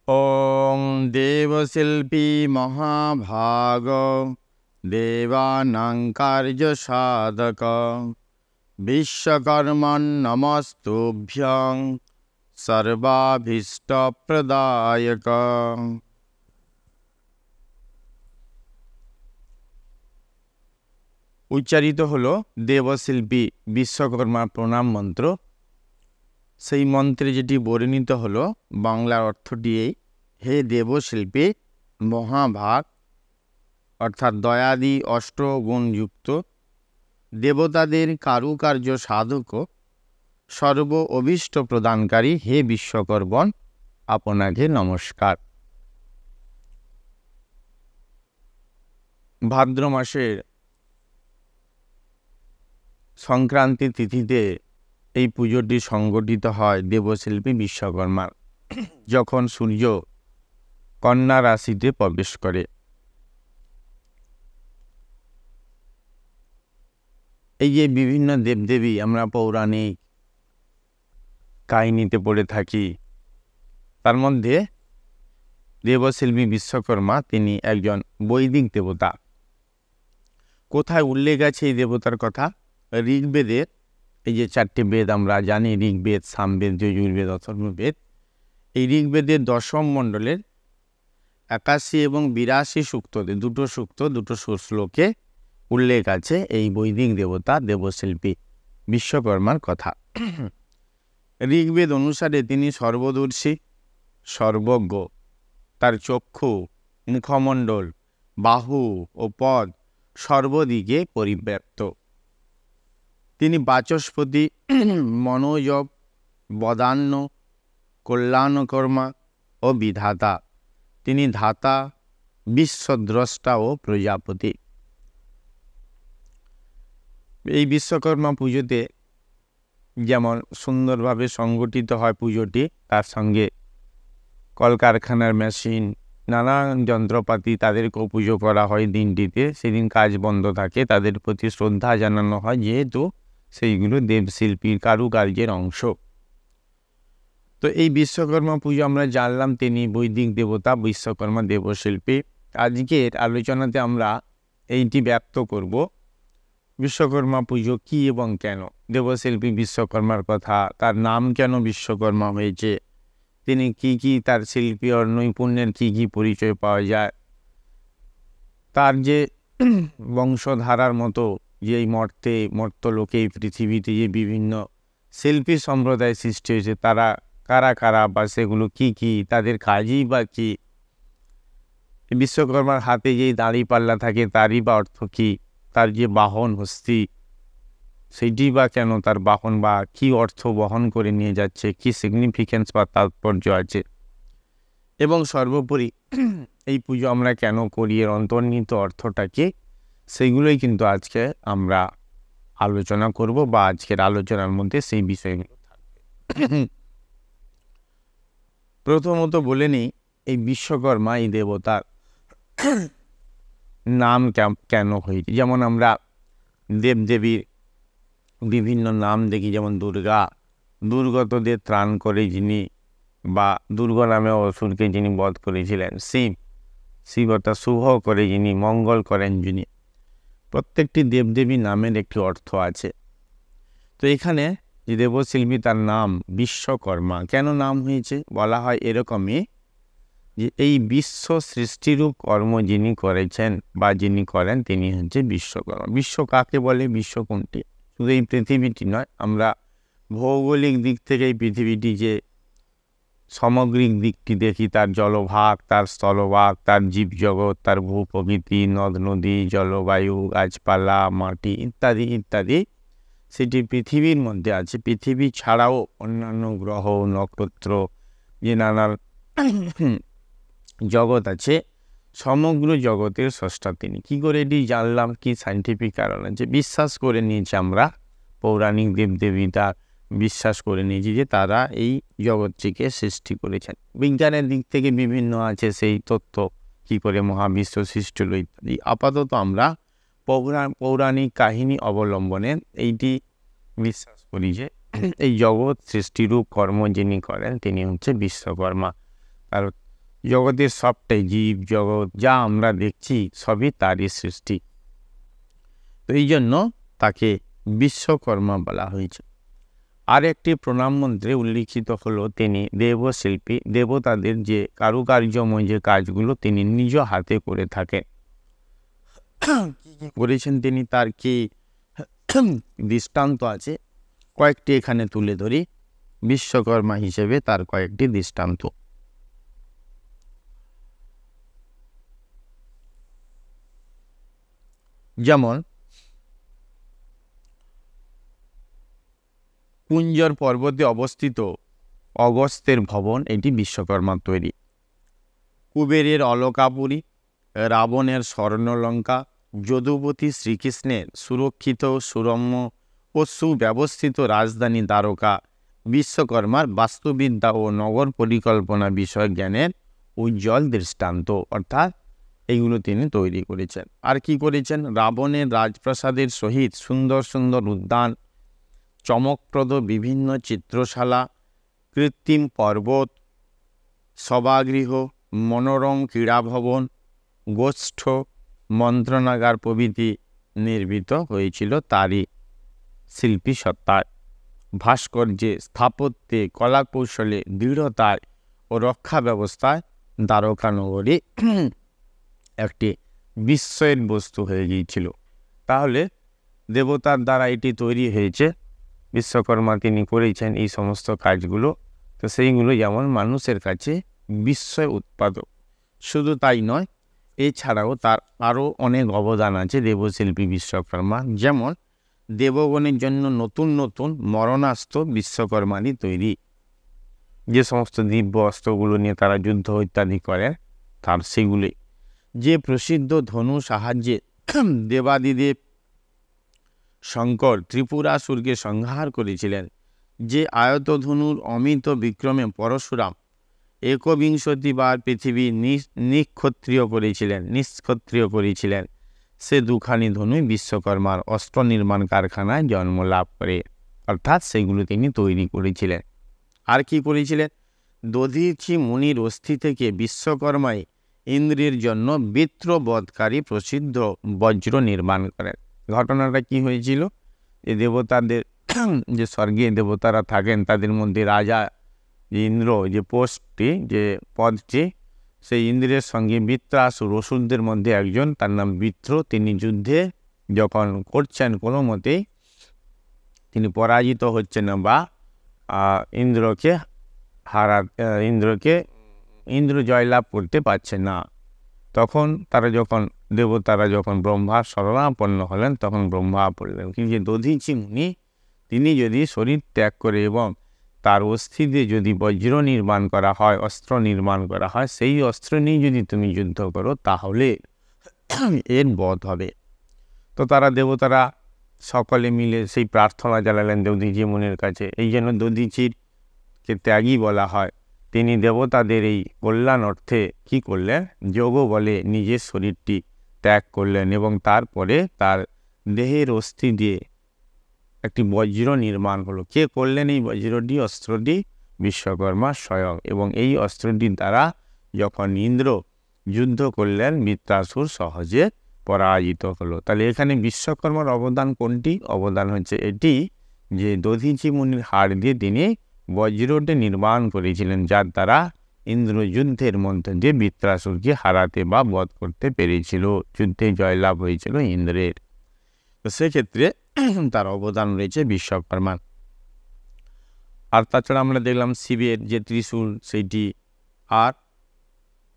ওং দেবশিল্পী মহাভাগ দেবানাং কার্য সাধক বিশ্বকর্মণ নমস্তুভ্যং সর্বাভীষ্ট প্রদায়ক। উচ্চারিত হলো দেবশিল্পী বিশ্বকর্মা প্রণাম মন্ত্র। সেই মন্ত্রে যেটি বর্ণিত হলো বাংলার অর্থটি এই: হে দেবশিল্পী মহাভাগ, অর্থাৎ দয়াদি অষ্টগুণযুক্ত, দেবতাদের কারুকার্য সাধক, সর্ব অভীষ্ট প্রদানকারী হে বিশ্বকর্মণ, আপনাকে নমস্কার। ভাদ্র মাসের সংক্রান্তি তিথিতে এই পুজোটি সংগঠিত হয় দেবশিল্পী বিশ্বকর্মার, যখন সূর্য কন্যা রাশিতে প্রবেশ করে। এই যে বিভিন্ন দেবদেবী আমরা পৌরাণিক কাহিনীতে পড়ে থাকি, তার মধ্যে দেবশিল্পী বিশ্বকর্মা তিনি একজন বৈদিক দেবতা। কোথায় উল্লেখ আছে এই দেবতার কথা? ঋগ্বেদের, এই যে 4টি বেদ আমরা জানি, ঋগ্বেদ, সামবেদ, যজুর্বেদ, অথর্ববেদ, এই ঋগ্বেদের 10ম মণ্ডলের 81 এবং 82 সূক্ততে দুটো শ্লোকে উল্লেখ আছে এই বৈদিক দেবতা দেবশিল্পী বিশ্বকর্মার কথা। ঋগ্বেদ অনুসারে তিনি সর্বদর্শী, সর্বজ্ঞ, তার চক্ষু, মুখমণ্ডল, বাহু ও পদ সর্বদিকে পরিব্যাপ্ত। তিনি বাচস্পতি, মনোজব, বদান্য, কল্যাণকর্মা ও বিধাতা। তিনি ধাতা, বিশ্বদ্রষ্টা ও প্রজাপতি। এই বিশ্বকর্মা পুজোতে যেমন সুন্দরভাবে সংগঠিত হয় পুজোটি, তার সঙ্গে কলকারখানার মেশিন, নানান যন্ত্রপাতি, তাদেরকেও পুজো করা হয় দিনটিতে। সেদিন কাজ বন্ধ থাকে, তাদের প্রতি শ্রদ্ধা জানানো হয়, যেহেতু সেইগুলো দেবশিল্পীর কারুকার্যের অংশ। তো এই বিশ্বকর্মা পুজো আমরা জানলাম তিনি বৈদিক দেবতা বিশ্বকর্মা দেবশিল্পী। আজকের আলোচনাতে আমরা এইটি ব্যক্ত করব, বিশ্বকর্মা পুজো কী এবং কেন, দেবশিল্পী বিশ্বকর্মার কথা, তার নাম কেন বিশ্বকর্মা হয়েছে, তিনি কি তার শিল্পী ও নৈপুণ্যের কি পরিচয় পাওয়া যায়, তার যে বংশধারার মতো যে এই মর্তলোকে এই পৃথিবীতে যে বিভিন্ন শিল্পী সম্প্রদায় সৃষ্টি হয়েছে, তারা কারা বা সেগুলো কি, তাদের কাজই বা কি, বিশ্বকর্মার হাতে যেই দাঁড়িপাল্লা থাকে তারই বা অর্থ কী, তার যে বাহন হস্তি সেইটি বা কেন তার বাহন, বা কি অর্থ বহন করে নিয়ে যাচ্ছে, কি সিগনিফিকেন্স বা তাৎপর্য আছে, এবং সর্বোপরি এই পুজো আমরা কেন করি, এর অন্তর্নিহিত অর্থটা কি, সেইগুলোই কিন্তু আজকে আমরা আলোচনা করব, বা আজকের আলোচনার মধ্যে সেই বিষয়গুলো থাকবে। প্রথমত বলে নিই, এই বিশ্বকর্মা এই দেবতার নাম কেন হয়েছে। যেমন আমরা দেবদেবীর বিভিন্ন নাম দেখি, যেমন দুর্গতদের ত্রাণ করে যিনি, বা দুর্গ নামে অসুরকে যিনি বধ করেছিলেন, শিব অর্থাৎ শুভ করে যিনি, মঙ্গল করেন যিনি। প্রত্যেকটি দেবদেবীর নামের একটি অর্থ আছে। তো এখানে যে দেবশিল্পী, তার নাম বিশ্বকর্মা। কেন নাম হয়েছে? বলা হয় এরকমই যে এই বিশ্ব সৃষ্টিরূপ কর্ম যিনি করেছেন বা যিনি করেন, তিনি হচ্ছে বিশ্বকর্মা। বিশ্ব কাকে বলে? বিশ্ব কোনটি? শুধু এই পৃথিবীটি নয়, আমরা ভৌগোলিক দিক থেকে এই পৃথিবীটি যে সামগ্রিক দিকটি দেখি, তার জলভাগ, তার স্থলভাগ, তার জীবজগৎ, তার ভূপ্রকৃতি, নদ নদী, জলবায়ু, গাছপালা, মাটি ইত্যাদি ইত্যাদি, সেটি পৃথিবীর মধ্যে আছে। পৃথিবী ছাড়াও অন্যান্য গ্রহ, নক্ষত্র, যে নানান জগৎ আছে, সমগ্র জগতের স্রষ্টা তিনি। কি করে এটি জানলাম? কি সাইন্টিফিক কারণ আছে? বিশ্বাস করে নিয়েছি আমরা, পৌরাণিক দেবদেবীরা বিশ্বাস করে নিয়েছি যে তারা এই জগৎটিকে সৃষ্টি করেছেন। বিজ্ঞানের দিক থেকে বিভিন্ন আছে সেই তথ্য, কি করে মহাবিশ্ব সৃষ্টি হলো ইত্যাদি। আপাতত আমরা পৌরাণিক কাহিনী অবলম্বনে এইটি বিশ্বাস করি যে এই জগৎ সৃষ্টিরূপ কর্ম যিনি করেন তিনি হচ্ছে বিশ্বকর্মা। আর জগতের সবটাই জীব জগৎ যা আমরা দেখছি সবই তারই সৃষ্টি। তো এই জন্য তাকে বিশ্বকর্মা বলা হয়েছে। আর একটি প্রণাম মন্ত্রে উল্লিখিত হলো তিনি দেবশিল্পী, দেবতাদের যে কারুকার্যময় যে কাজগুলো তিনি নিজ হাতে করে থাকেন। করেছেন তিনি, তার কি দৃষ্টান্ত আছে কয়েকটি এখানে তুলে ধরি বিশ্বকর্মা হিসেবে তার কয়েকটি দৃষ্টান্ত। যেমন কুঞ্জর পর্বতে অবস্থিত অগস্ত্যের ভবন, এটি বিশ্বকর্মার তৈরি। কুবেরের অলকাপুরী, রাবণের স্বর্ণলঙ্কা, যদুপতি শ্রীকৃষ্ণের সুরক্ষিত সুরম্য ও সুব্যবস্থিত রাজধানী দ্বারকা বিশ্বকর্মার বাস্তুবিদ্যা ও নগর পরিকল্পনা বিষয়ক জ্ঞানের উজ্জ্বল দৃষ্টান্ত। অর্থাৎ এইগুলো তিনি তৈরি করেছেন। আর কি করেছেন? রাবণের রাজপ্রাসাদের সহিত সুন্দর সুন্দর উদ্যান, চমকপ্রদ বিভিন্ন চিত্রশালা, কৃত্রিম পর্বত, সভাগৃহ, মনোরম ক্রীড়াভবন, গোষ্ঠ, মন্ত্রণাগার প্রভৃতি নির্মিত হয়েছিল তারই শিল্পী সত্তায়। ভাস্কর্যে, স্থাপত্যে, কলাকৌশলে, দৃঢ়তায় ও রক্ষা ব্যবস্থায় দ্বারকা নগরী একটি বিস্ময়ের বস্তু হয়ে গিয়েছিল। তাহলে দেবতার দ্বারা এটি তৈরি হয়েছে, বিশ্বকর্মা তিনি করেছেন এই সমস্ত কাজগুলো। তো সেইগুলো যেমন মানুষের কাছে বিস্ময় উৎপাদক। শুধু তাই নয়, এছাড়াও তার আরও অনেক অবদান আছে দেবশিল্পী বিশ্বকর্মা। যেমন দেবগণের জন্য নতুন নতুন মরণাস্ত্র বিশ্বকর্মারই তৈরি। যে সমস্ত দিব্য অস্ত্রগুলো নিয়ে তারা যুদ্ধ ইত্যাদি করেন তার সেগুলি। যে প্রসিদ্ধ ধনু সাহায্যে দেবাদিদেব শঙ্কর ত্রিপুরাসুরকে সংহার করেছিলেন, যে আয়তধনুর অমিত বিক্রমে পরশুরাম ১বিংশতি বার পৃথিবী নিষ্ক্ষত্রিয় করেছিলেন, সে দুখানি ধনুই বিশ্বকর্মার অস্ত্র নির্মাণ কারখানায় জন্ম লাভ করে। অর্থাৎ সেগুলো তিনি তৈরি করেছিলেন। আর কি করেছিলেন? দধীচি মুনির অস্থি থেকে বিশ্বকর্মায় ইন্দ্রের জন্য বৃত্রবধকারী প্রসিদ্ধ বজ্র নির্মাণ করেন। ঘটনাটা কি হয়েছিল? যে দেবতাদের যে স্বর্গে দেবতারা থাকেন তাদের মধ্যে রাজা ইন্দ্র যে পোস্টটি যে পদটি, সেই ইন্দ্রের সঙ্গে বৃত্রাসুর অসুরদের মধ্যে একজন, তার নাম বৃত্র, তিনি যুদ্ধে যখন করছেন কোনো মতেই তিনি পরাজিত হচ্ছেন না বা ইন্দ্র জয়লাভ করতে পারছেন না, তখন দেবতারা যখন ব্রহ্মার শরণাপন্ন হলেন তখন ব্রহ্মা বললেন কিন্তু দধীচি মুনি তিনি যদি শরীর ত্যাগ করে এবং তার অস্থি দিয়ে যদি বজ্র নির্মাণ করা হয়, অস্ত্র নির্মাণ করা হয়, সেই অস্ত্র নিয়ে যদি তুমি যুদ্ধ করো তাহলে এর বধ হবে। তো দেবতারা সকলে মিলে সেই প্রার্থনা জানালেন দধীচি মুনির কাছে। এই জন্য দধীচিরকে ত্যাগী বলা হয়। তিনি দেবতাদের এই কল্যাণ অর্থে কি করলেন? যোগ বলে নিজের শরীরটি ত্যাগ করলেন এবং তারপরে তার দেহের অস্থি দিয়ে একটি বজ্র নির্মাণ হলো। কে করলেন এই বজ্রটি, অস্ত্রটি? বিশ্বকর্মা স্বয়ং। এবং এই অস্ত্রটির দ্বারা যখন ইন্দ্র যুদ্ধ করলেন বৃত্রাসুর সহজে পরাজিত হলো। তাহলে এখানে বিশ্বকর্মার অবদান কোনটি? অবদান হচ্ছে এটি যে দধীচি মুনির হাড় দিয়ে তিনি বজ্রটি নির্মাণ করেছিলেন, যার দ্বারা ইন্দ্র যুদ্ধের মধ্যে দিয়ে বৃত্রাসুরকে হারাতে বা বধ করতে পেরেছিল, যুদ্ধে জয়লাভ হয়েছিল ইন্দ্রের। তো সেক্ষেত্রে তার অবদান রয়েছে বিশ্বকর্মার। আর তাছাড়া আমরা দেখলাম শিবের যে ত্রিশূল সেইটি, আর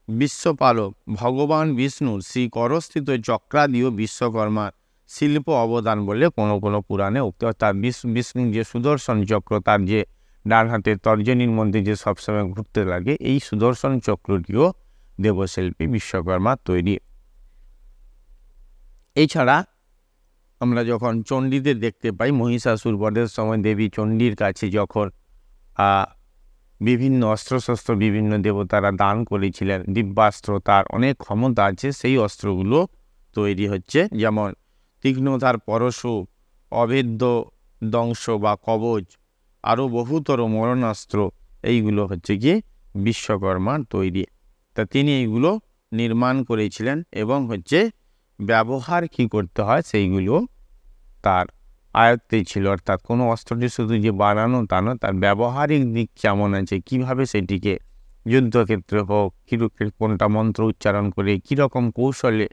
বিশ্বপালক ভগবান বিষ্ণুর শ্রী করস্থিত চক্রাদিও বিশ্বকর্মার শিল্প অবদান বলে কোনো কোনো পুরাণে উক্ত। অর্থাৎ বিষ্ণু যে সুদর্শন চক্র, তার যে ডান হাতের তর্জনীর মধ্যে যে সবসময় ঘুরতে লাগে, এই সুদর্শন চক্রটিও দেবশিল্পী বিশ্বকর্মা তৈরি। এছাড়া আমরা যখন চণ্ডীদের দেখতে পাই, মহিষাসুর বধের সময় দেবী চণ্ডীর কাছে যখন বিভিন্ন অস্ত্রশস্ত্র বিভিন্ন দেবতারা দান করেছিলেন, দিব্যাস্ত্র, তার অনেক ক্ষমতা আছে, সেই অস্ত্রগুলো তৈরি হচ্ছে। যেমন তীক্ষ্ণতার পরশু, অভেদ্য দংশ বা কবচ, আরও বহুতর মরণাস্ত্র, এইগুলো হচ্ছে কি বিশ্বকর্মার তৈরি। তো তা তিনি এইগুলো নির্মাণ করেছিলেন এবং ব্যবহার কি করতে হয় সেইগুলো তার আয়ত্তে ছিল। অর্থাৎ কোনো অস্ত্রটি শুধু যে বানানো তা নয়, তার ব্যবহারিক দিক কেমন আছে, কিভাবে সেটিকে যুদ্ধক্ষেত্রে হোক কোনটা মন্ত্র উচ্চারণ করে কীরকম কৌশলে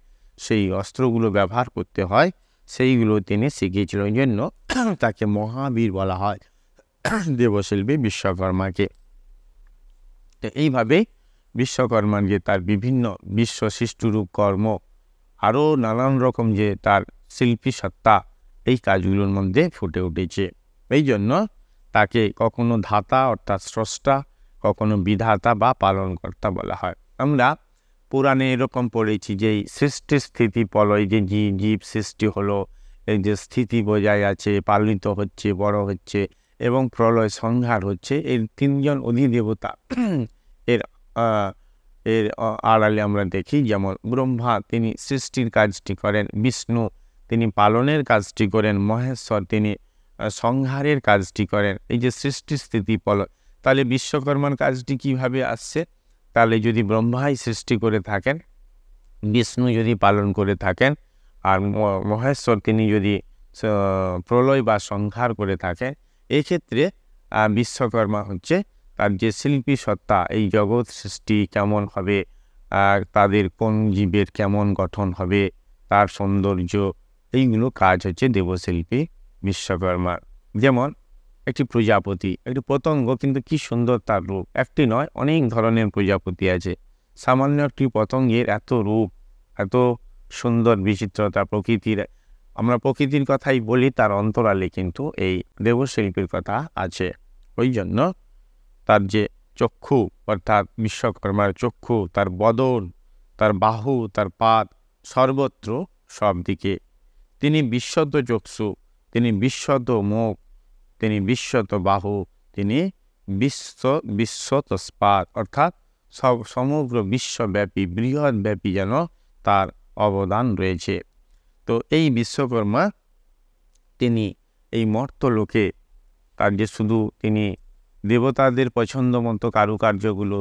সেই অস্ত্রগুলো ব্যবহার করতে হয় সেইগুলো তিনি শিখিয়েছিলেন। ওই জন্য তাকে মহাবীর বলা হয় দেবশিল্পী বিশ্বকর্মাকে। তো এইভাবে বিশ্বকর্মার যে তার বিভিন্ন বিশ্ব সৃষ্টিরূপ কর্ম, আরও নানান রকম যে তার শিল্পী সত্তা এই কাজগুলোর মধ্যে ফুটে উঠেছে। এই জন্য তাকে কখনো ধাতা অর্থাৎ স্রষ্টা, কখনো বিধাতা বা পালনকর্তা বলা হয়। আমরা পুরাণে এরকম পড়েছি যে এই সৃষ্টি স্থিতি প্রলয় যে জীব সৃষ্টি হলো, এই যে স্থিতি বজায় আছে, পালিত হচ্ছে, বড় হচ্ছে এবং প্রলয় সংহার হচ্ছে, এই তিনজন অধিদেবতা এর এর আড়ালে আমরা দেখি। যেমন ব্রহ্মা তিনি সৃষ্টির কাজটি করেন, বিষ্ণু তিনি পালনের কাজটি করেন, মহেশ্বর তিনি সংহারের কাজটি করেন। এই যে সৃষ্টি স্থিতি প্রলয়, তাহলে বিশ্বকর্মার কাজটি কিভাবে আসছে? তাহলে যদি ব্রহ্মাই সৃষ্টি করে থাকেন, বিষ্ণু যদি পালন করে থাকেন, আর মহেশ্বর তিনি যদি প্রলয় বা সংহার করে থাকেন, এক্ষেত্রে বিশ্বকর্মা তার যে শিল্পী সত্তা, এই জগৎ সৃষ্টি কেমন হবে, তাদের কোন জীবের কেমন গঠন হবে, তার সৌন্দর্য, এইগুলো কাজ দেবশিল্পী বিশ্বকর্মার। যেমন একটি প্রজাপতি, একটি পতঙ্গ, কিন্তু কি সুন্দর তার রূপ, একটি নয় অনেক ধরনের প্রজাপতি আছে। সামান্য একটি পতঙ্গের এত রূপ, এত সুন্দর বিচিত্রতা প্রকৃতির, আমরা প্রকৃতির কথাই বলি, তার অন্তরালে কিন্তু এই দেবশিল্পীর কথা আছে। ওই জন্য তার যে চক্ষু, অর্থাৎ বিশ্বকর্মার চক্ষু, তার বদন, তার বাহু, তার পাদ, সর্বত্র সব দিকে তিনি বিশ্বত চক্ষু, তিনি বিশ্বত মুখ, তিনি বিশ্বত বাহু, তিনি বিশ্বত স্পাদ, অর্থাৎ সমগ্র বিশ্বব্যাপী বৃহৎব্যাপী যেন তার অবদান রয়েছে। তো এই বিশ্বকর্মা তিনি এই মর্তলোকে তার যে শুধু তিনি দেবতাদের পছন্দ মতো কারুকার্যগুলো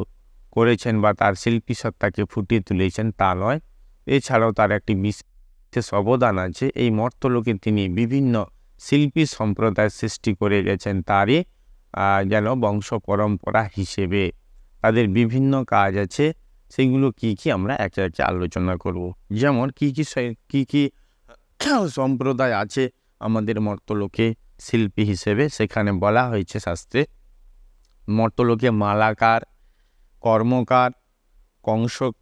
করেছেন বা তার শিল্পী সত্তাকে ফুটিয়ে তুলেছেন তা নয়, এছাড়াও তার একটি বিশেষ অবদান আছে। এই মর্তলোকে তিনি বিভিন্ন শিল্পী সম্প্রদায় সৃষ্টি করে গেছেন, তারই যেন বংশ পরম্পরা হিসেবে তাদের বিভিন্ন কাজ আছে। সেগুলো কি কি আমরা একে একে আলোচনা করব। যেমন কি কি সম্প্রদায় আছে আমাদের মর্তলোকে শিল্পী হিসেবে, সেখানে বলা হয়েছে শাস্ত্রে, মর্তলোকে মালাকার, কর্মকার,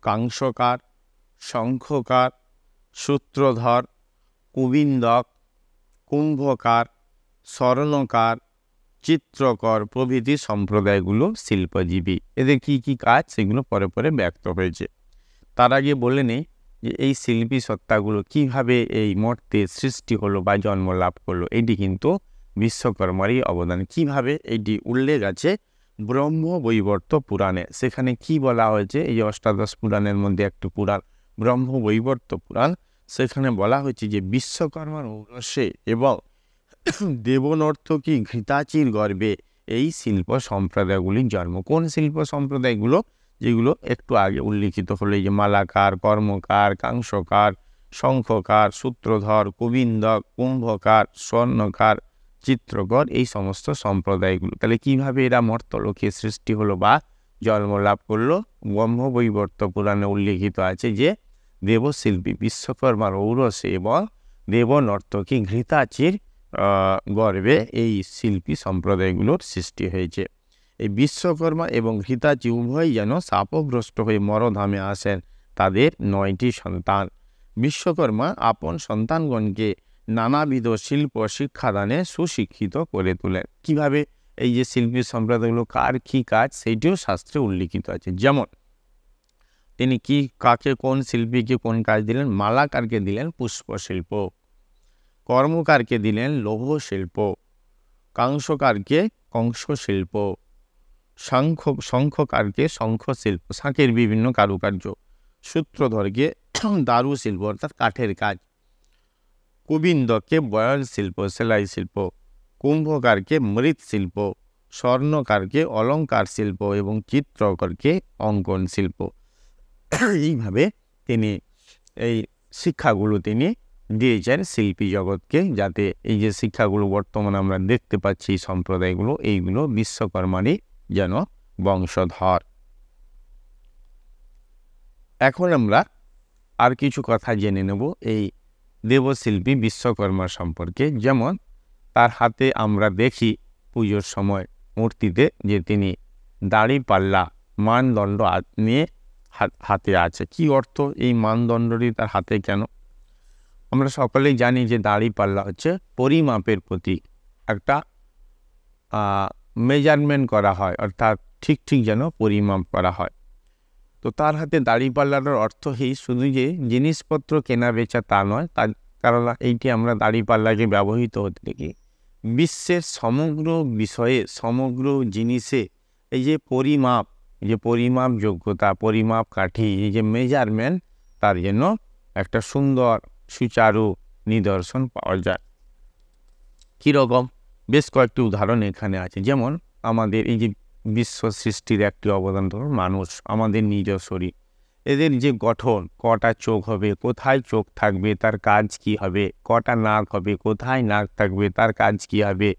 কাংসকার, শঙ্খকার, সূত্রধর, কুবিন্দক, কুম্ভকার, স্বর্ণকার, চিত্রকর প্রভৃতি সম্প্রদায়গুলো শিল্পজীবী। এদের কি কি কাজ সেগুলো পরে পরে ব্যক্ত হয়েছে। তার আগে বলে নেই যে এই শিল্পী সত্তাগুলো কিভাবে এই মর্তে সৃষ্টি হলো বা জন্ম লাভ করলো। এটি কিন্তু বিশ্বকর্মারই অবদান। কিভাবে এটি উল্লেখ আছে ব্রহ্মবৈবর্ত পুরাণে। সেখানে কি বলা হয়েছে, এই অষ্টাদশ পুরাণের মধ্যে একটি পুরাণ ব্রহ্মবৈবর্ত পুরাণ, সেখানে বলা হয়েছে যে বিশ্বকর্মার ঔরসে এবং দেবনর্তকী ঘৃতাচির গর্ভে এই শিল্প সম্প্রদায়গুলির জন্ম। কোন শিল্প সম্প্রদায়গুলো? যেগুলো একটু আগে উল্লিখিত হলো, এই যে মালাকার, কর্মকার, কাংসকার, শঙ্খকার, সূত্রধর, কুবিন্দক, কুম্ভকার, স্বর্ণকার, চিত্রকর, এই সমস্ত সম্প্রদায়গুলো। তাহলে কিভাবে এরা মর্তলোকে সৃষ্টি হলো বা জন্ম লাভ করলো? ব্রহ্মবৈবর্ত পুরাণে উল্লিখিত আছে যে দেবশিল্পী বিশ্বকর্মার ঔরসে এবং দেবনর্তকী ঘৃতাচির গর্ভে এই শিল্পী সম্প্রদায়গুলোর সৃষ্টি হয়েছে। এই বিশ্বকর্মা এবং ঘৃতাচি উভয়ই যেন শাপগ্রস্ত হয়ে মরধামে আসেন। তাদের 9টি সন্তান। বিশ্বকর্মা আপন সন্তানগণকে নানাবিধ শিল্প শিক্ষাদানে সুশিক্ষিত করে তোলেন। কিভাবে এই যে শিল্পী সম্প্রদায়গুলো কার কি কাজ সেইটিও শাস্ত্রে উল্লিখিত আছে। যেমন তিনি কাকে কোন শিল্পীকে কোন কাজ দিলেন? মালাকারকে দিলেন পুষ্প শিল্প, কর্মকারকে দিলেন লৌহ শিল্প, কাংসকারকে কংস শিল্প, শঙ্খকারকে শঙ্খ শিল্প, শাঁখের বিভিন্ন কারুকার্য, সূত্রধরকে দারু শিল্প অর্থাৎ কাঠের কাজ, কুবিন্দকে বয়ন শিল্প সেলাই শিল্প, কুম্ভকারকে মৃৎ শিল্প, স্বর্ণকারকে অলঙ্কার শিল্প এবং চিত্রকরকে অঙ্কন শিল্প। এইভাবে তিনি এই শিক্ষাগুলো তিনি দিয়েছেন শিল্পী জগৎকে, যাতে এই যে শিক্ষাগুলো বর্তমানে আমরা দেখতে পাচ্ছি সম্প্রদায়গুলো, এইগুলো বিশ্বকর্মারই যেন বংশধর। এখন আমরা আর কিছু কথা জেনে নেব এই দেবশিল্পী বিশ্বকর্মা সম্পর্কে। যেমন তার হাতে আমরা দেখি পুজোর সময় মূর্তিতে যে তিনি দাঁড়িপাল্লা মানদণ্ড নিয়ে হাতে আছে। কি অর্থ এই মানদণ্ডটি তার হাতে কেন? আমরা সকলেই জানি যে দাঁড়িপাল্লা হচ্ছে পরিমাপের প্রতীক, একটা মেজারমেন্ট করা হয়, অর্থাৎ ঠিক যেন পরিমাপ করা হয়। তো তার হাতে দাঁড়িপাল্লার অর্থ শুধু যে জিনিসপত্র কেনা বেচা তা নয়, তার কারণ এইটি আমরা দাঁড়িপাল্লাকে ব্যবহৃত হতে দেখি বিশ্বের সমগ্র বিষয়ে, সমগ্র জিনিসে এই যে পরিমাপ, যে পরিমাপ যোগ্যতা, পরিমাপ কাঠি, এই যে মেজারমেন্ট, তার জন্য একটা সুন্দর সুচারু নিদর্শন পাওয়া যায়। কীরকম? বেশ কয়েকটি উদাহরণ এখানে আছে। যেমন আমাদের এই যে বিশ্ব সৃষ্টির একটি অবদান, ধরুন মানুষ, আমাদের নিজ শরীর, এদের যে গঠন, কটা চোখ হবে, কোথায় চোখ থাকবে, তার কাজ কি হবে, কটা নাক হবে, কোথায় নাক থাকবে, তার কাজ কি হবে,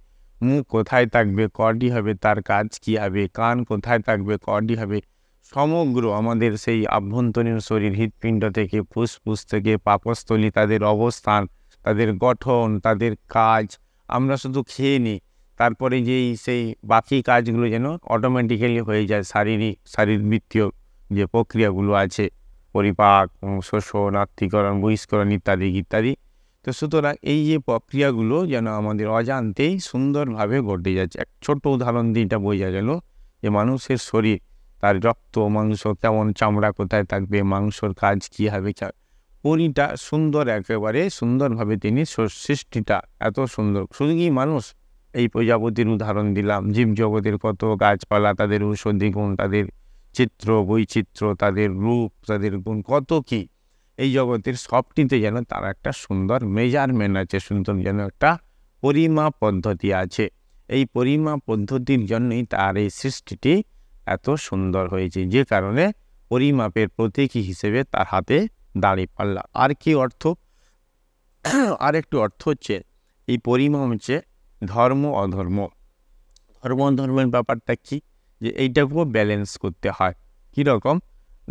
মুখ কোথায় থাকবে, কটি হবে, তার কাজ কি হবে, কান কোথায় থাকবে, কটি হবে, সমগ্র আমাদের সেই আভ্যন্তরীণ শরীর, হৃৎপিণ্ড থেকে ফুসফুস থেকে পাকস্থলী, তাদের অবস্থান, তাদের গঠন, তাদের কাজ, আমরা শুধু খেয়ে নিই, তারপরে যেই সেই বাকি কাজগুলো যেন অটোমেটিক্যালি হয়ে যায়, শারীরবৃত্তীয় যে প্রক্রিয়াগুলো আছে, পরিপাক, শোষণ, আত্তীকরণ, বহিষ্করণ ইত্যাদি ইত্যাদি। তো সুতরাং এই যে প্রক্রিয়াগুলো যেন আমাদের অজান্তেই সুন্দরভাবে ঘটে যাচ্ছে। এক ছোট্ট উদাহরণ দিয়ে এটা বোঝা গেল যে মানুষের শরীর, তার রক্ত মাংস কেমন, চামড়া কোথায় থাকবে, মাংসর কাজ কী হবে, পরিটা সুন্দর, একেবারে সুন্দরভাবে তিনি সৃষ্টিটা এত সুন্দর। শুধু কি মানুষ, এই প্রজাপতির উদাহরণ দিলাম, জীবজগতের কত গাছপালা, তাদের ঔষধি গুণ, তাদের চিত্র বৈচিত্র্য, তাদের রূপ, তাদের গুণ, কত কি, এই জগতের সবটিতে যেন তার একটা সুন্দর মেজারমেন্ট আছে, সুন্দর যেন একটা পরিমাপ পদ্ধতি আছে। এই পরিমাপ পদ্ধতির জন্যই তার এই সৃষ্টিটি এত সুন্দর হয়েছে, যে কারণে পরিমাপের প্রতীকী হিসেবে তার হাতে দাঁড়িপাল্লা। আর কি অর্থ? আর একটু অর্থ হচ্ছে এই পরিমাপ হচ্ছে ধর্ম অধর্ম, ধর্মের ব্যাপারটা কি, যে এইটাকেও ব্যালেন্স করতে হয়। কীরকম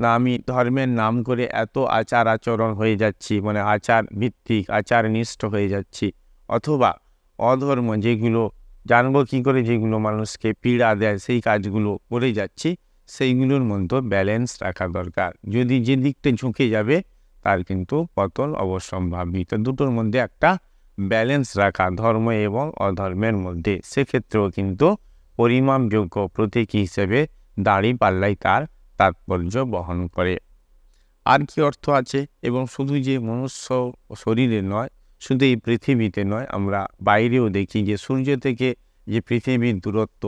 না, আমি ধর্মের নাম করে এত আচার আচরণ হয়ে যাচ্ছি, মানে আচার ভিত্তিক, আচারনিষ্ঠ হয়ে যাচ্ছি, অথবা অধর্ম যেগুলো জানবো কী করে, যেগুলো মানুষকে পীড়া দেয়, সেই কাজগুলো করে যাচ্ছি, সেইগুলোর মধ্যে ব্যালেন্স রাখা দরকার। যদি যে দিকটা ঝুঁকে যাবে তার কিন্তু পতন অবশ্যম্ভাবী। তো দুটোর মধ্যে একটা ব্যালেন্স রাখা, ধর্ম এবং অধর্মের মধ্যে, সেক্ষেত্রেও কিন্তু পরিমাপযোগ্য প্রতীকী হিসেবে দাঁড়িপাল্লাই তার তাৎপর্য বহন করে। আর কি অর্থ আছে? এবং শুধু যে মনুষ্য শরীরে নয়, শুধু এই পৃথিবীতে নয়, আমরা বাইরেও দেখি যে সূর্য থেকে যে পৃথিবীর দূরত্ব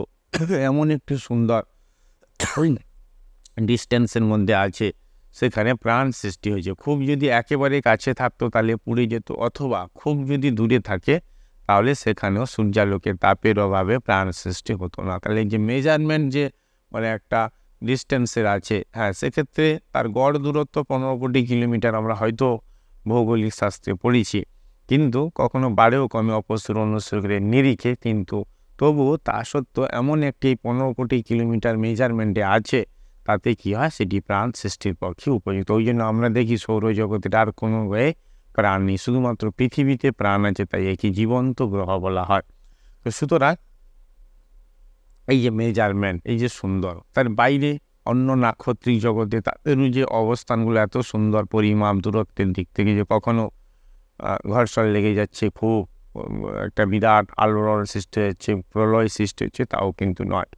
এমন একটি সুন্দর ডিস্টেন্সের মধ্যে আছে, সেখানে প্রাণ সৃষ্টি হয়েছে। খুব যদি একেবারে কাছে থাকতো তাহলে পুড়ে যেত, অথবা খুব যদি দূরে থাকে তাহলে সেখানেও সূর্যালোকের তাপের অভাবে প্রাণ সৃষ্টি হতো না। তাহলে যে মেজারমেন্ট যে মানে একটা ডিস্টেন্সের আছে, হ্যাঁ, সেক্ষেত্রে তার গড় দূরত্ব 15 কোটি কিলোমিটার আমরা হয়তো ভৌগোলিক শাস্ত্রে পড়েছি, কিন্তু কখনো বাড়েও কমে অপসর অনুসরণের নিরিখে, কিন্তু তবুও তা সত্ত্বেও এমন একটি 15 কোটি কিলোমিটার মেজারমেন্টে আছে, তাতে কি হয়, সেটি প্রাণ সৃষ্টির পক্ষে উপযুক্ত। ওই জন্য আমরা দেখি সৌরজগতের আর কোনো গ্রহে প্রাণ নেই, শুধুমাত্র পৃথিবীতে প্রাণ আছে, তাই একে জীবন্ত গ্রহ বলা হয়। তো সুতরাং এই যে মেজারমেন্ট, এই যে সুন্দর, তার বাইরে অন্য নাক্ষত্রিক জগতে তাদের যে অবস্থানগুলো এত সুন্দর, পরিমাপ দূরত্বের দিক থেকে, যে কখনো ঘর্ষণ লেগে যাচ্ছে, খুব একটা বিরাট আলোড়ন সৃষ্টি হচ্ছে, প্রলয় সৃষ্টি হচ্ছে, তাও কিন্তু নয়।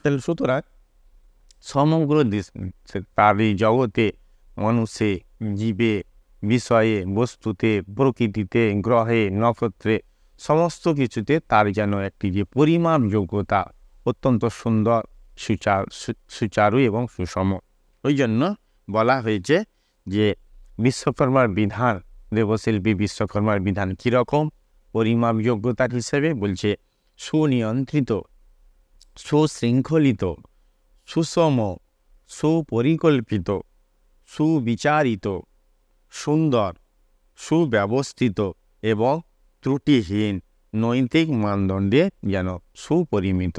তাহলে সুতরাং সমগ্র তার এই জগতে, মানুষে, জীবে, বিষয়ে, বস্তুতে, প্রকৃতিতে, গ্রহে, নক্ষত্রে, সমস্ত কিছুতে তার যেন একটি যে পরিমাপ যোগ্যতা অত্যন্ত সুন্দর, সুচারু এবং সুষম। ওই জন্য বলা হয়েছে যে বিশ্বকর্মার বিধান, দেবশিল্পী বিশ্বকর্মার বিধান কীরকম পরিমাপ যোগ্যতার হিসেবে? বলছে সুনিয়ন্ত্রিত, সুশৃঙ্খলিত, সুষম, সুপরিকল্পিত, সুবিচারিত, সুন্দর, সুব্যবস্থিত এবং ত্রুটিহীন নৈতিক মানদণ্ডে যেন সুপরিমিত।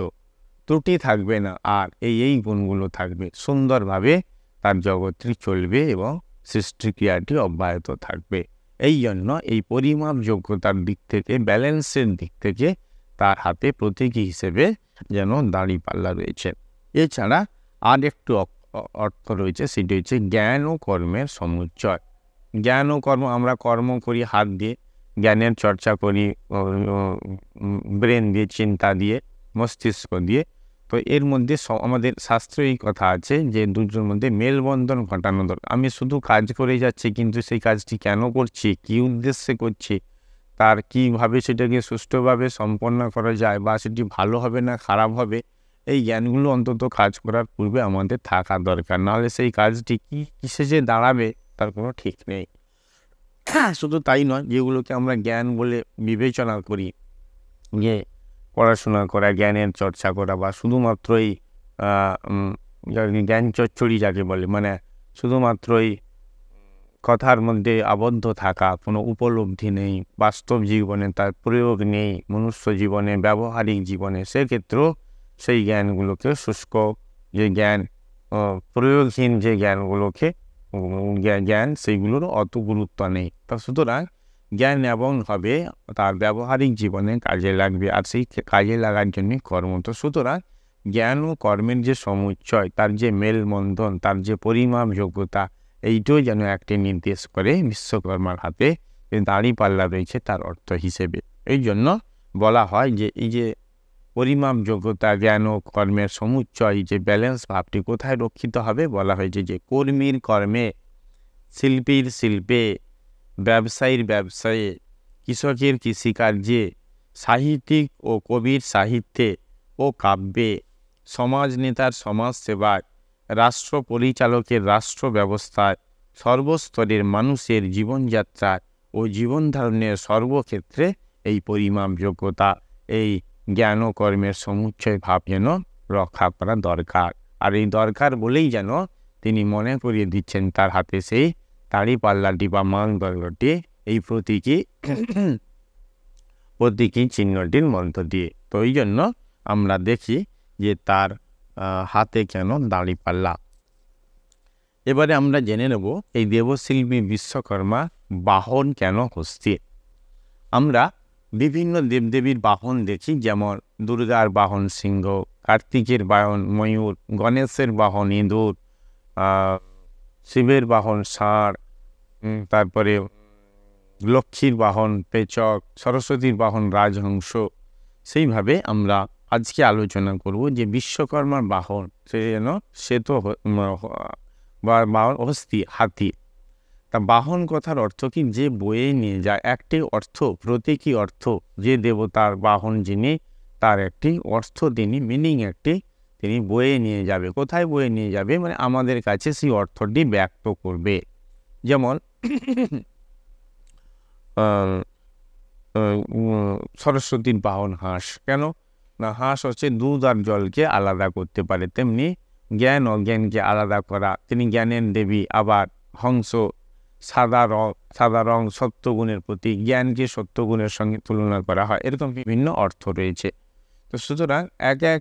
ত্রুটি থাকবে না, আর এই গুণগুলো থাকবে, সুন্দরভাবে তার জগৎটি চলবে এবং সৃষ্টিক্রিয়াটি অব্যাহত থাকবে। এই জন্য এই পরিমাপ যোগ্যতার দিক থেকে, ব্যালেন্সের দিক থেকে তার হাতে প্রতীকী হিসেবে যেন দাঁড়িপাল্লা রয়েছে। এছাড়া আর একটু অর্থ রয়েছে, সেটি হচ্ছে জ্ঞান ও কর্মের সমুচ্চয়। জ্ঞান ও কর্ম, আমরা কর্ম করি হাত দিয়ে, জ্ঞানের চর্চা করি ব্রেন দিয়ে, চিন্তা দিয়ে, মস্তিষ্ক দিয়ে। তো এর মধ্যে আমাদের শাস্ত্রে এই কথা আছে যে দুটোর মধ্যে মেলবন্ধন ঘটানো দরকার। আমি শুধু কাজ করে যাচ্ছি, কিন্তু সেই কাজটি কেন করছি, কী উদ্দেশ্যে করছি, তার কীভাবে সেটাকে সুষ্ঠুভাবে সম্পন্ন করা যায়, বা সেটি ভালো হবে না খারাপ হবে, এই জ্ঞানগুলো অন্তত কাজ করার পূর্বে আমাদের থাকা দরকার। নাহলে সেই কাজটি কিসে যে দাঁড়াবে তার কোনো ঠিক নেই। শুধু তাই নয়, যেগুলোকে আমরা জ্ঞান বলে বিবেচনা করি, যে পড়াশোনা করা, জ্ঞানের চর্চা করা, বা শুধুমাত্রই জ্ঞান চচ্চড়ি যাকে বলে, মানে শুধুমাত্রই কথার মধ্যে আবদ্ধ থাকা, কোনো উপলব্ধি নেই, বাস্তব জীবনে তার প্রয়োগ নেই, মনুষ্য জীবনে, ব্যবহারিক জীবনে, সেক্ষেত্রেও সেই জ্ঞানগুলোকে শুষ্ক যে জ্ঞান, প্রয়োগহীন যে জ্ঞানগুলোকে জ্ঞান, সেইগুলোর অত গুরুত্ব নেই। তা সুতরাং জ্ঞান এবং হবে তার ব্যবহারিক জীবনে কাজে লাগবে, আর সেই কাজে লাগার জন্য কর্ম। তো সুতরাং জ্ঞান ও কর্মের যে সমুচ্চয়, তার যে মেলবন্ধন, তার যে পরিমাপ যোগ্যতা, এইটাও যেন একটি নির্দেশ করে বিশ্বকর্মার হাতে দাঁড়িপাল্লা রয়েছে তার অর্থ হিসেবে। এই জন্য বলা হয় যে এই যে পরিমাপ যোগ্যতা, জ্ঞান ও কর্মের সমুচ্চয়, যে ব্যালেন্স ভাবটি কোথায় রক্ষিত হবে, বলা হয়েছে যে কর্মীর কর্মে, শিল্পীর শিল্পে, ব্যবসায়ীর ব্যবসায়ে, কৃষকের কৃষিকার্যে, সাহিত্যিক ও কবির সাহিত্যে ও কাব্যে, সমাজ নেতার সমাজ সেবায়, রাষ্ট্র পরিচালকের রাষ্ট্র ব্যবস্থায়, সর্বস্তরের মানুষের জীবনযাত্রায় ও জীবনধারণের সর্বক্ষেত্রে এই পরিমাপ যোগ্যতা, এই জ্ঞান ও কর্মের সমুচ্চয় ভাব যেন রক্ষা করা দরকার। আর এই দরকার বলেই যেন তিনি মনে করিয়ে দিচ্ছেন তার হাতে সেই দাঁড়িপাল্লাটি বা মানদণ্ডটি, এই প্রতীকী চিহ্নটির মধ্য দিয়ে। তো এই জন্য আমরা দেখি যে তার হাতে কেন দাঁড়িপাল্লা। এবারে আমরা জেনে নেব এই দেবশিল্পী বিশ্বকর্মা বাহন কেন হস্তি। আমরা বিভিন্ন দেবদেবীর বাহন দেখি, যেমন দুর্গার বাহন সিংহ, কার্তিকের বাহন ময়ূর, গণেশের বাহন ইঁদুর, শিবের বাহন ষাঁড়, তারপরে লক্ষ্মীর বাহন পেচক, সরস্বতীর বাহন রাজহংস। সেইভাবে আমরা আজকে আলোচনা করব যে বিশ্বকর্মার বাহন সে তো বাহন হস্তি, হাতি। তা বাহন কথার অর্থ কি, যে বয়ে নিয়ে যায়, একটি অর্থ, প্রতীকী অর্থ, যে দেবতার বাহন যিনি, তার একটি অর্থ তিনি, মিনিং একটি, তিনি বয়ে নিয়ে যাবে। কোথায় বয়ে নিয়ে যাবে, মানে আমাদের কাছে সেই অর্থটি ব্যক্ত করবে। যেমন সরস্বতীর বাহন হাঁস। কেন না, হাঁস হচ্ছে দুধ আর জলকে আলাদা করতে পারে, তেমনি জ্ঞান অজ্ঞানকে আলাদা করা, তিনি জ্ঞানের দেবী। আবার হংস, সাদা রং সত্যগুণের প্রতি, জ্ঞানকে সত্যগুণের সঙ্গে তুলনা করা হয়, এরকম বিভিন্ন অর্থ রয়েছে। তো সুতরাং এক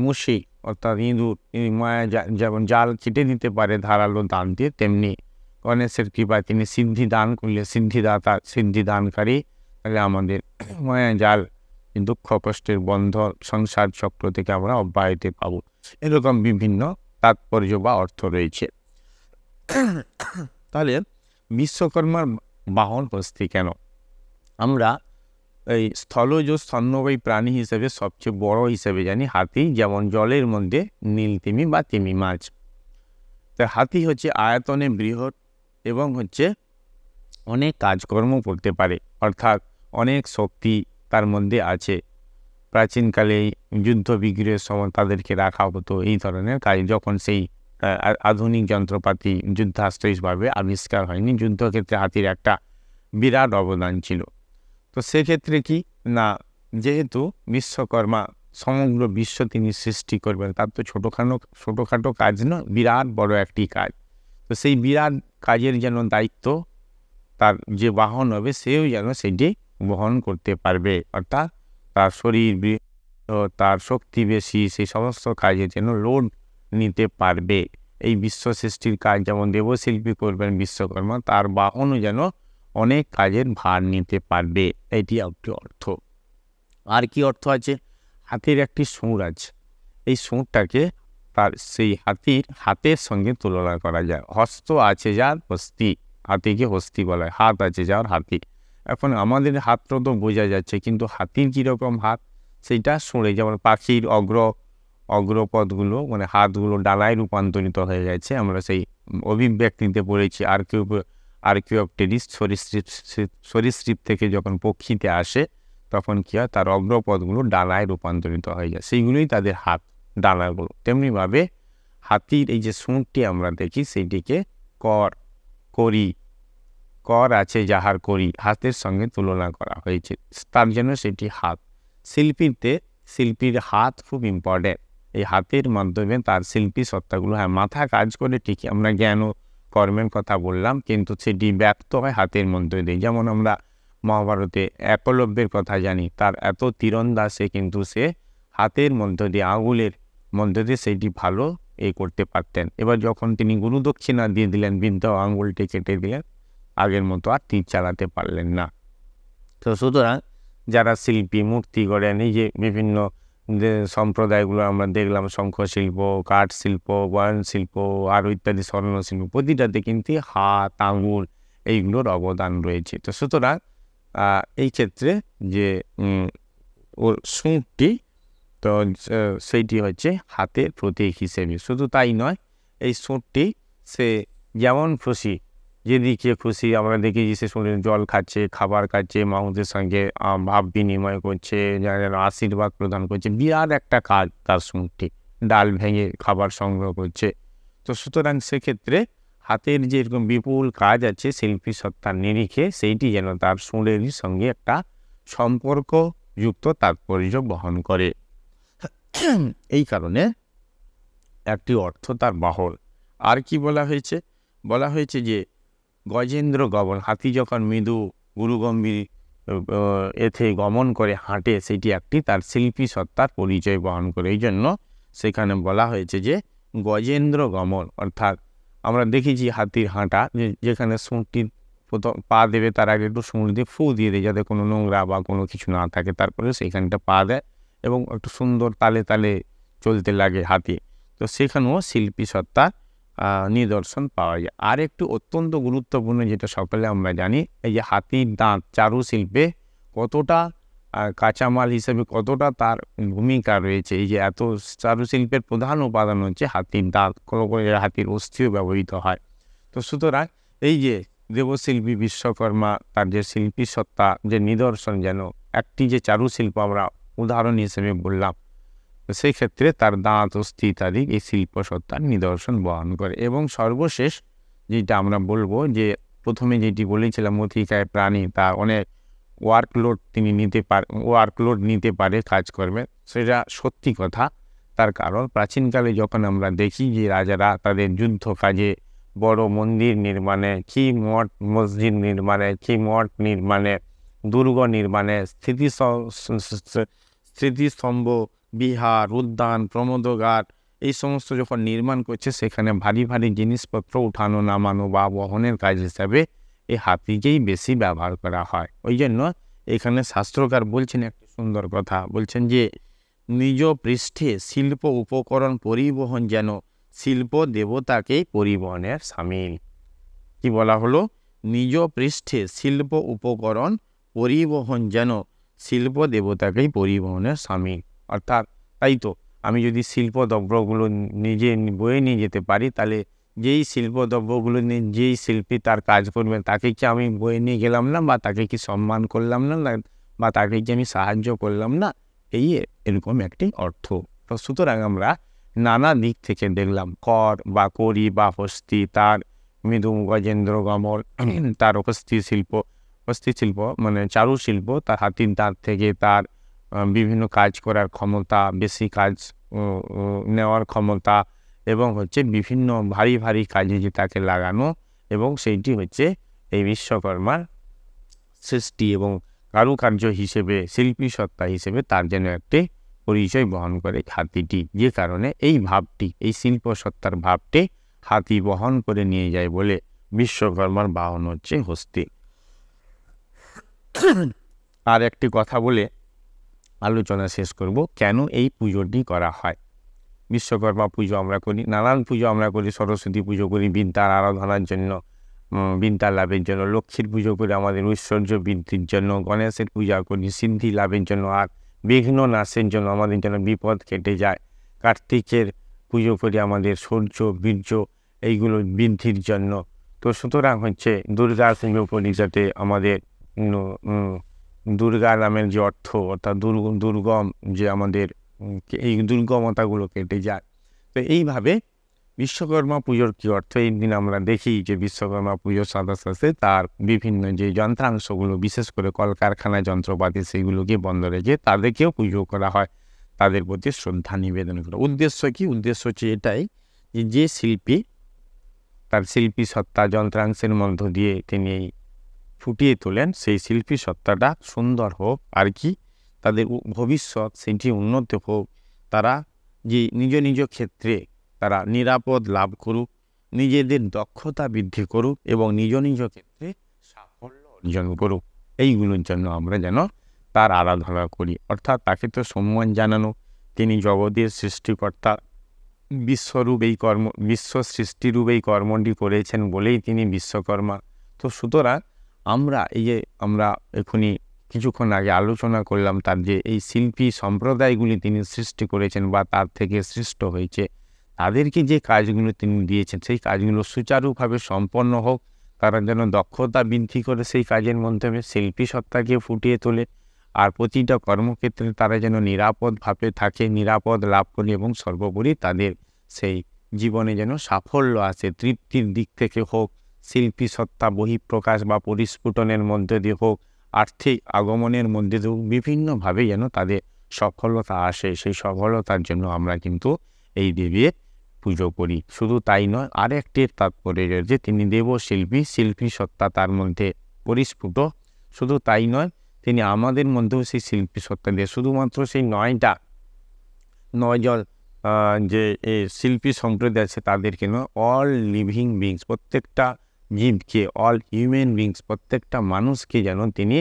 মুশিক অর্থাৎ ইঁদুর, মায়া যেমন জাল কেটে দিতে পারে ধারালো দান দিয়ে, তেমনি গণেশের কৃপায় তিনি সিদ্ধি দান করলে সিদ্ধিদাতা, সিদ্ধি দানকারী, তাহলে আমাদের মায়া জাল, দুঃখ কষ্টের বন্ধন, সংসার চক্র থেকে আমরা অব্যাহতি পাব। এরকম বিভিন্ন তাৎপর্য বা অর্থ রয়েছে। তাহলে বিশ্বকর্মার বাহন হস্তি কেন? আমরা এই স্থলজ স্তন্যপায়ী প্রাণী হিসেবে সবচেয়ে বড় হিসেবে জানি হাতি, যেমন জলের মধ্যে নীলতিমি বা তিমি মাছ। তো হাতি হচ্ছে আয়তনে বৃহৎ এবং হচ্ছে অনেক কাজকর্ম করতে পারে, অর্থাৎ অনেক শক্তি তার মধ্যে আছে। প্রাচীনকালে যুদ্ধ বিগ্রহের সময় তাদেরকে রাখা হতো এই ধরনের কাজ, যখন সেই আধুনিক যন্ত্রপাতি যুদ্ধাস্ত্র হিসেবে আবিষ্কার হয়নি, যুদ্ধক্ষেত্রে হাতির একটা বিরাট অবদান ছিল। তো সেক্ষেত্রে কি না, যেহেতু বিশ্বকর্মা সমগ্র বিশ্ব তিনি সৃষ্টি করবেন, তার তো ছোটোখাটো কাজ নয়, বিরাট বড় একটি কাজ। তো সেই বিরাট কাজের যেন দায়িত্ব তার যে বাহন হবে সেও যেন সেটি বহন করতে পারবে, অর্থাৎ তার শরীর তার শক্তি বেশি, সেই সমস্ত কাজে যেন লোড নিতে পারবে। এই বিশ্ব সৃষ্টির কাজ যেমন দেবশিল্পী করবেন বিশ্বকর্মা, তার বাহনও যেন অনেক কাজের ভার নিতে পারবে, এটি একটি অর্থ। আর কি অর্থ আছে? হাতির একটি সুর আছে, এই সুরটাকে তার সেই হাতের সঙ্গে তুলনা করা যায়। হস্ত আছে যার হস্তি, হাতিকে হস্তি বলা হয়, হাত আছে যার হাতি। এখন আমাদের হাতটা তো বোঝা যাচ্ছে, কিন্তু হাতির কীরকম হাত সেইটা সুরে, যেমন পাখির অগ্রপদগুলো মানে হাতগুলো ডানায় রূপান্তরিত হয়ে গেছে, আমরা সেই অভিব্যক্তিতে পড়েছি। আর্কিওপটেরিস সরীসৃপ থেকে যখন পক্ষীতে আসে তখন কী হয়, তার অগ্রপদগুলো ডানায় রূপান্তরিত হয়ে যায়, সেইগুলোই তাদের হাত, ডানাগুলো। তেমনিভাবে হাতির এই যে সুরটি আমরা দেখি, সেইটিকে কর আছে যাহার করি, হাতের সঙ্গে তুলনা করা হয়েছে, তার জন্য সেটি হাত। শিল্পীর হাত খুব ইম্পর্টেন্ট। এই হাতের মাধ্যমে তার শিল্পী সত্তাগুলো, হ্যাঁ মাথা কাজ করে ঠিকই, আমরা জ্ঞান ও কর্মের কথা বললাম, কিন্তু সেটি ব্যক্ত হয় হাতের মধ্যে দিয়ে। যেমন আমরা মহাভারতে একলব্যের কথা জানি, তার এত তীরন্দাসে কিন্তু সে হাতের মধ্য দিয়ে, আঙুলের মধ্য দিয়ে সেইটি ভালো করতে পারতেন। এবার যখন তিনি গুরুদক্ষিণা দিয়ে দিলেন, বৃদ্ধ আঙুলটি কেটে দিলেন, আগের মতো আর তীর চালাতে পারলেন না। তো সুতরাং যারা শিল্পী মূর্তি গড়েন, এই যে বিভিন্ন যে সম্প্রদায়গুলো আমরা দেখলাম, শঙ্খ শিল্প, কাঠ শিল্প, বয়ন শিল্প, আরও ইত্যাদি স্বর্ণ শিল্প, প্রতিটাতে কিন্তু হাত, আঙুল এইগুলোর অবদান রয়েছে। তো সুতরাং এই ক্ষেত্রে যে ওর সুরটি, তো সেইটি হচ্ছে হাতের প্রতীক হিসেবে। শুধু তাই নয়, এই সুরটি সে যেমন খুশি, যেদিকে খুশি, আমরা দেখেছি সে শুনে জল খাচ্ছে, খাবার খাচ্ছে, মানুষের সঙ্গে ভাব বিনিময় করছে, যারা আশীর্বাদ প্রদান করছে, বিরাট একটা কাজ তার সুরটি, ডাল ভেঙে খাবার সংগ্রহ করছে। তো সুতরাং সেক্ষেত্রে হাতের যে এরকম বিপুল কাজ আছে শিল্পী সত্তার নিরিখে, সেইটি যেন তার সুরের সঙ্গে একটা সম্পর্কযুক্ত তাৎপর্য বহন করে। এই কারণে একটি অর্থ তার বাহন। আর কি বলা হয়েছে যে গজেন্দ্র গমন, হাতি যখন মৃদু গুরুগম্ভীর এতে গমন করে হাঁটে, সেটি একটি তার শিল্পী সত্তার পরিচয় বহন করে। এই জন্য সেখানে বলা হয়েছে যে গজেন্দ্র গমন, অর্থাৎ আমরা দেখেছি হাতির হাঁটা, যেখানে সুঁড়টির প্রথম পা দেবে তার আগে একটু সুঁড় দিয়ে ফু দিয়ে দেয়, যাতে কোনো নোংরা বা কোনো কিছু না থাকে, তারপরে সেইখানটা পা দেয় এবং একটু সুন্দর তালে তালে চলতে লাগে হাতি। তো সেখানেও শিল্পী সত্তার নিদর্শন পাওয়া যায়। আর একটু অত্যন্ত গুরুত্বপূর্ণ, যেটা সকলে আমরা জানি, এই যে হাতির দাঁত চারুশিল্পে কতটা কাঁচামাল হিসেবে কতটা তার ভূমিকা রয়েছে। এই যে এত চারুশিল্পের প্রধান উপাদান হচ্ছে হাতির দাঁত, কোনো হাতির অস্থিও ব্যবহৃত হয়। তো সুতরাং এই যে দেবশিল্পী বিশ্বকর্মা, তার যে শিল্পী সত্তা, যে নিদর্শন, যেন একটি যে চারুশিল্প আমরা উদাহরণ হিসেবে বললাম, সেই ক্ষেত্রে তার দাঁত, অস্থি ইত্যাদি এই শিল্প সত্তার নিদর্শন বহন করে। এবং সর্বশেষ যেটা আমরা বলবো, যে প্রথমে যেটি বলেছিলাম মথিকায় প্রাণী, তার অনেক ওয়ার্কলোড নিতে পারে কাজকর্মে, সেটা সত্যি কথা। তার কারণ প্রাচীনকালে যখন আমরা দেখি যে রাজারা তাদের যুদ্ধ কাজে, বড় মন্দির নির্মাণে, কি মঠ মসজিদ নির্মাণে, কি মঠ নির্মাণে, দুর্গ নির্মাণে, স্মৃতিস্তম্ভ, বিহার, উদ্যান, প্রমোদগার, এই সমস্ত যখন নির্মাণ করছে, সেখানে ভারী ভারী জিনিসপত্র উঠানো নামানো বা বহনের কাজ হিসাবে এই হাতিকেই বেশি ব্যবহার করা হয়। ওই জন্য এখানে শাস্ত্রকার বলছেন একটা সুন্দর কথা, বলছেন যে নিজ পৃষ্ঠে শিল্প উপকরণ পরিবহন যেন শিল্প দেবতাকেই পরিবহনের সামিল। কি বলা হলো? নিজ পৃষ্ঠে শিল্প উপকরণ পরিবহন যেন শিল্প দেবতাকেই পরিবহনের সামিল। অর্থাৎ তাই তো, আমি যদি শিল্পদ্রব্যগুলো নিজে বয়ে নিয়ে যেতে পারি, তাহলে যেই শিল্পদ্রব্যগুলো নিয়ে যেই শিল্পী তার কাজ করবেন, তাকে কি আমি বয়ে নিয়ে গেলাম না, বা তাকে কি সম্মান করলাম না, বা তাকে কি আমি সাহায্য করলাম না, এরকম একটি অর্থ। তো সুতরাং আমরা নানা দিক থেকে দেখলাম, কর বা করি বা হস্তি, তার মৃদু গজেন্দ্র গমন, তার হস্তি শিল্প মানে চারুশিল্প, তার হাতির দাঁত থেকে তার বিভিন্ন কাজ করার ক্ষমতা, বেশি কাজ নেওয়ার ক্ষমতা, এবং হচ্ছে বিভিন্ন ভারী ভারী কাজে যে তাকে লাগানো, এবং সেইটি হচ্ছে এই বিশ্বকর্মার সৃষ্টি এবং কারুকার্য হিসেবে, শিল্পী সত্তা হিসেবে তার যেন একটি পরিচয় বহন করে হাতিটি, যে কারণে এই ভাবটি, এই শিল্প সত্তার ভাবটি হাতি বহন করে নিয়ে যায় বলে বিশ্বকর্মার বাহন হচ্ছে হস্তি। আর একটি কথা বলে আলোচনা শেষ করব, কেন এই পুজোটি করা হয়। বিশ্বকর্মা পুজো আমরা করি, নানান পুজো আমরা করি, সরস্বতী পুজো করি বিদ্যার আরাধনার জন্য, বিদ্যা লাভের জন্য, লক্ষ্মীর পুজো করি আমাদের ঐশ্বর্য বৃদ্ধির জন্য, গণেশের পূজা করি সিদ্ধি লাভের জন্য, আর বিঘ্ন নাশের জন্য, আমাদের যেন বিপদ কেটে যায়। কার্তিকের পুজো করি আমাদের শৌর্য বীর্য এইগুলো বৃদ্ধির জন্য। তো সুতরাং হচ্ছে দুর্গার পুজো করি যাতে আমাদের দুর্গা নামের যে অর্থ, অর্থাৎ দুর্গম যে আমাদের এই দুর্গমতাগুলো কেটে যায়। তো এইভাবে বিশ্বকর্মা পুজোর কী অর্থ, এই দিন আমরা দেখি যে বিশ্বকর্মা পুজোর সাথে সাথে তার বিভিন্ন যে যন্ত্রাংশগুলো, বিশেষ করে কলকারখানা যন্ত্রপাতি, সেগুলোকে বন্ধ রেখে তাদেরকেও পুজো করা হয়, তাদের প্রতি শ্রদ্ধা নিবেদন করা। উদ্দেশ্য কি? উদ্দেশ্য হচ্ছে এটাই যে শিল্পী তার শিল্পী সত্তা যন্ত্রাংশের মধ্য দিয়ে তিনি ফুটিয়ে তোলেন, সেই শিল্পী সত্তাটা সুন্দর হোক, আর কি তাদের ভবিষ্যৎ সেটি উন্নত হোক, তারা যে নিজ নিজ ক্ষেত্রে তারা নিরাপদ লাভ করুক, নিজেদের দক্ষতা বৃদ্ধি করুক এবং নিজ নিজ ক্ষেত্রে সাফল্য অর্জন করুক। এইগুলোর জন্য আমরা যেন তার আরাধনা করি, অর্থাৎ তাকে তো সম্মান জানানো, তিনি জগতের সৃষ্টিকর্তা, বিশ্বরূপ এই বিশ্ব সৃষ্টিরূপ এই কর্মটি করেছেন বলেই তিনি বিশ্বকর্মা। তো সুতরাং আমরা আমরা এখনই কিছুক্ষণ আগে আলোচনা করলাম তার যে এই শিল্পী সম্প্রদায়গুলি তিনি সৃষ্টি করেছেন বা তার থেকে সৃষ্ট হয়েছে, তাদেরকে যে কাজগুলো তিনি দিয়েছেন সেই কাজগুলো সুচারুভাবে সম্পন্ন হোক, তারা যেন দক্ষতা বৃদ্ধি করে সেই কাজের মাধ্যমে শিল্পী সত্তাকে ফুটিয়ে তোলে, আর প্রতিটা কর্মক্ষেত্রে তারা যেন নিরাপদভাবে থাকে, নিরাপদ লাভ করে, এবং সর্বোপরি তাদের সেই জীবনে যেন সাফল্য আসে, তৃপ্তির দিক থেকে হোক, শিল্পী সত্তা বহিঃপ্রকাশ বা পরিস্ফুটনের মধ্যে দিয়ে হোক, আর্থিক আগমনের মধ্যে দিয়ে হোক, বিভিন্নভাবে যেন তাদের সফলতা আসে। সেই সফলতার জন্য আমরা কিন্তু এই দেবীর পুজো করি। শুধু তাই নয়, আর একটি তাৎপর্য রয়েছে, তিনি দেবশিল্পী, শিল্পী সত্তা তার মধ্যে পরিস্ফুট। শুধু তাই নয়, তিনি আমাদের মধ্যেও সেই শিল্পী সত্তা দিয়ে শুধুমাত্র সেই নয়জন যে শিল্পী সম্প্রদায় আছে তাদেরকে নয়, অল লিভিং বিংস, প্রত্যেকটা জীবকে, অল হিউম্যান বিংস, প্রত্যেকটা মানুষকে যেন তিনি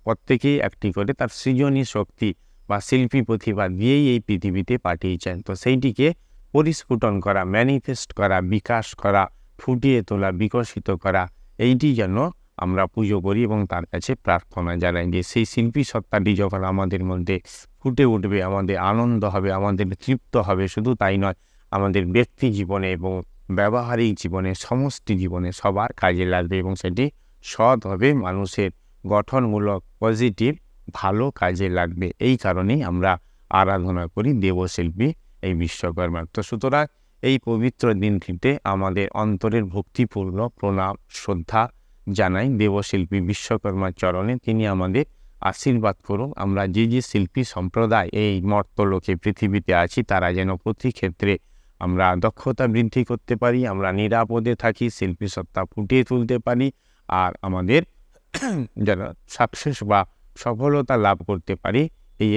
প্রত্যেকেই একটি করে তার সৃজনী শক্তি বা শিল্পী প্রতিভা দিয়েই এই পৃথিবীতে পাঠিয়েছেন। তো সেইটিকে পরিস্ফুটন করা, ম্যানিফেস্ট করা, বিকাশ করা, ফুটিয়ে তোলা, বিকশিত করা, এইটি যেন আমরা পুজো করি এবং তার কাছে প্রার্থনা জানাই যে সেই শিল্পী সত্তাটি যখন আমাদের মধ্যে ফুটে উঠবে, আমাদের আনন্দ হবে, আমাদের তৃপ্ত হবে। শুধু তাই নয়, আমাদের ব্যক্তি জীবনে এবং ব্যবহারিক জীবনে, সমষ্টি জীবনে সবার কাজে লাগবে এবং সেটি সৎ হবে, মানুষের গঠনমূলক পজিটিভ ভালো কাজে লাগবে। এই কারণেই আমরা আরাধনা করি দেবশিল্পী এই বিশ্বকর্মা। তো সুতরাং এই পবিত্র দিনটিতে আমাদের অন্তরের ভক্তিপূর্ণ প্রণাম শ্রদ্ধা জানাই দেবশিল্পী বিশ্বকর্মার চরণে, তিনি আমাদের আশীর্বাদ করুন। আমরা যে শিল্পী সম্প্রদায় এই মর্তলোকে পৃথিবীতে আছি, তারা যেন প্রতি ক্ষেত্রে আমরা দক্ষতা বৃদ্ধি করতে পারি, আমরা নিরাপদে থাকি, শিল্পী সত্তা ফুটিয়ে তুলতে পারি, আর আমাদের যেন সাকসেস বা সফলতা লাভ করতে পারি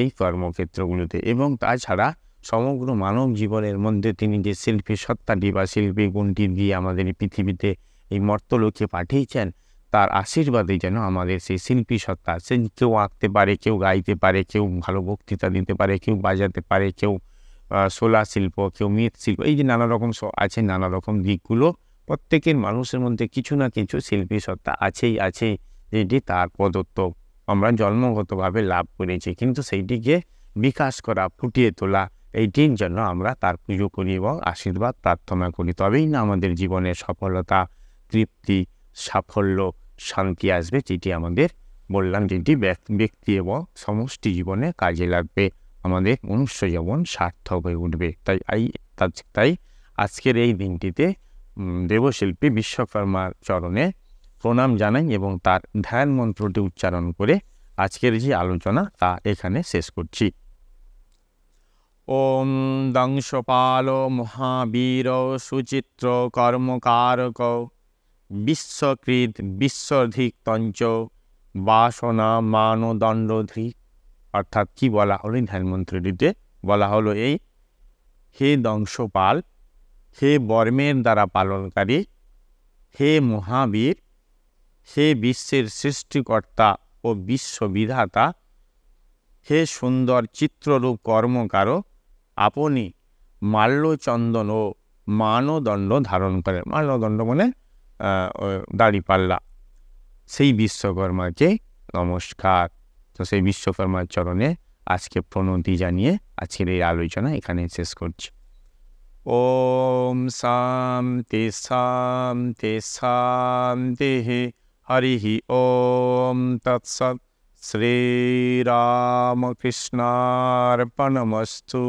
এই কর্মক্ষেত্রগুলোতে। এবং তাছাড়া সমগ্র মানব জীবনের মধ্যে তিনি যে শিল্পী সত্তাটি বা শিল্পী গুণটি দিয়ে আমাদের পৃথিবীতে এই মর্তলোকে পাঠিয়েছেন, তার আশীর্বাদে যেন আমাদের সেই শিল্পী সত্তা, সে কেউ আঁকতে পারে, কেউ গাইতে পারে, কেউ ভালো বক্তৃতা দিতে পারে, কেউ বাজাতে পারে, কেউ শোলা শিল্প, কেউ মৃৎশিল্প, এই যে নানা রকম আছে, নানা রকম দিকগুলো প্রত্যেকের মানুষের মধ্যে কিছু না কিছু শিল্পী সত্তা আছে, যেটি তার প্রদত্ত, আমরা জন্মগতভাবে লাভ করেছি, কিন্তু সেইটিকে বিকাশ করা, ফুটিয়ে তোলা, এইটির জন্য আমরা তার পুজো করি এবং আশীর্বাদ প্রার্থনা করি। তবেই না আমাদের জীবনে সফলতা, তৃপ্তি, সাফল্য, শান্তি আসবে, যেটি আমাদের বললাম, যেটি ব্যক্তি এবং সমষ্টি জীবনে কাজে লাগবে, আমাদের মনুষ্য জীবন সার্থক হয়ে উঠবে। তাই আজকের এই দিনটিতে দেবশিল্পী বিশ্বকর্মার চরণে প্রণাম জানাই এবং তার ধ্যান মন্ত্রটি উচ্চারণ করে আজকের যে আলোচনা তা এখানে শেষ করছি। ওম দংশপাল মহাবীর সুচিত্র কর্মকারক বিশ্বকৃত বিশ্বধিক তঞ্চ বাসনা মানদণ্ডধি। অর্থাৎ কি বলা হলো ধ্যান মন্ত্রটিতে? বলা হলো এই, হে দংশপাল, হে বর্মের দ্বারা পালনকারী, হে মহাবীর, হে বিশ্বের সৃষ্টিকর্তা ও বিশ্ববিধাতা, হে সুন্দর চিত্ররূপ কর্মকারক, আপনি মাল্যচন্দন ও মানদণ্ড ধারণ করেন। মাল্যদণ্ড মানে দাড়িপাল্লা। সেই বিশ্বকর্মাকে নমস্কার। তো সেই বিশ্বকর্মার চরণে আজকে প্রণতি জানিয়ে আজকের এই আলোচনা এখানে শেষ করছি। ওম শান্তি শান্তি শান্তি। হরি ওম তৎসৎ। শ্রীরামকৃষ্ণার্পণমস্তু।